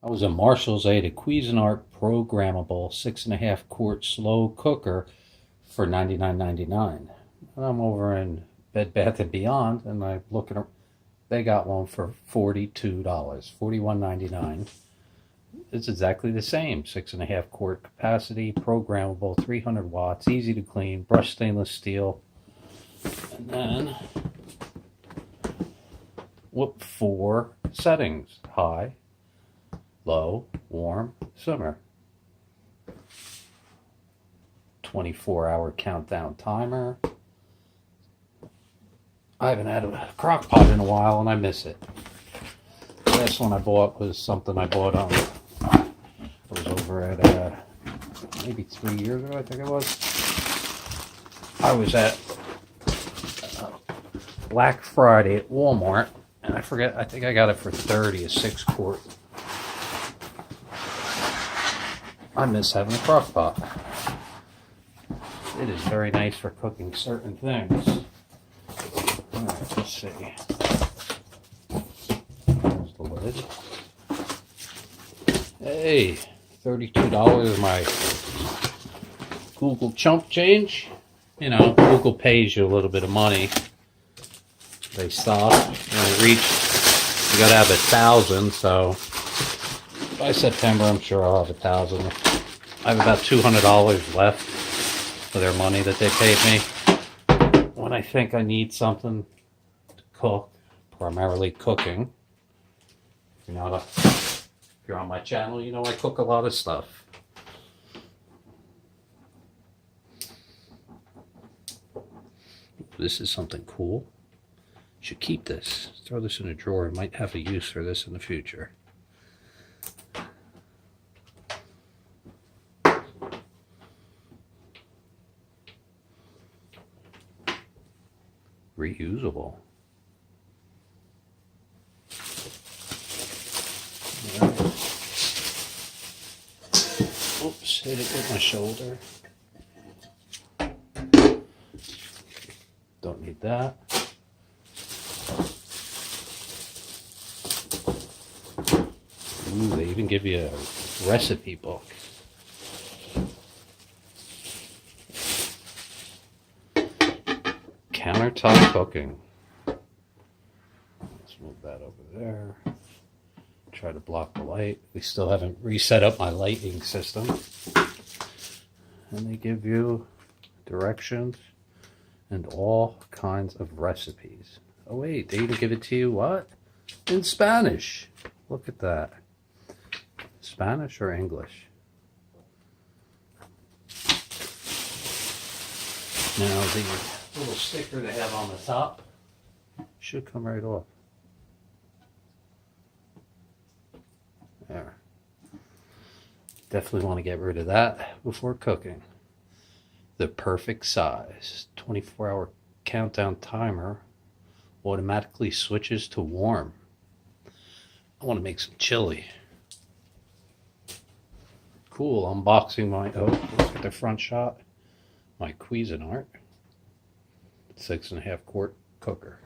I was in Marshall's. They had a Cuisinart Programmable 6.5 quart slow cooker for $99.99. I'm over in Bed Bath & Beyond, and I'm looking at, they got one for $42, $41.99. It's exactly the same. 6.5 quart capacity, programmable, 300 watts, easy to clean, brushed stainless steel. And then, whoop, 4 settings: high, low, warm, simmer. 24-hour countdown timer. I haven't had a crock pot in a while and I miss it. The last one I bought was something I bought on, I was over at maybe 3 years ago, I think it was. I was at Black Friday at Walmart, and I think I got it for $30, a 6 quart. I miss having a crock pot. It is very nice for cooking certain things. Alright, let's see. There's the lid. Hey, $32 my Google chump change. You know, Google pays you a little bit of money. They stop when it reaches, you gotta have 1,000, so by September I'm sure I'll have 1,000. I have about $200 left for their money that they paid me. When I think I need something to cook, primarily cooking. If you're on my channel, you know I cook a lot of stuff. This is something cool. Should keep this. Throw this in a drawer. Might have a use for this in the future. Reusable. Oops, hit it with my shoulder. Don't need that. Ooh, they even give you a recipe book. Countertop cooking. Let's move that over there. Try to block the light. We still haven't reset up my lighting system. And they give you directions and all kinds of recipes. Oh wait, they even give it to you what? In Spanish. Look at that. Spanish or English? Now the little sticker they have on the top should come right off. There. Definitely want to get rid of that before cooking. The perfect size. 24-hour countdown timer automatically switches to warm. I want to make some chili. Cool, unboxing my, look at the front shot. My Cuisinart 6.5 quart cooker.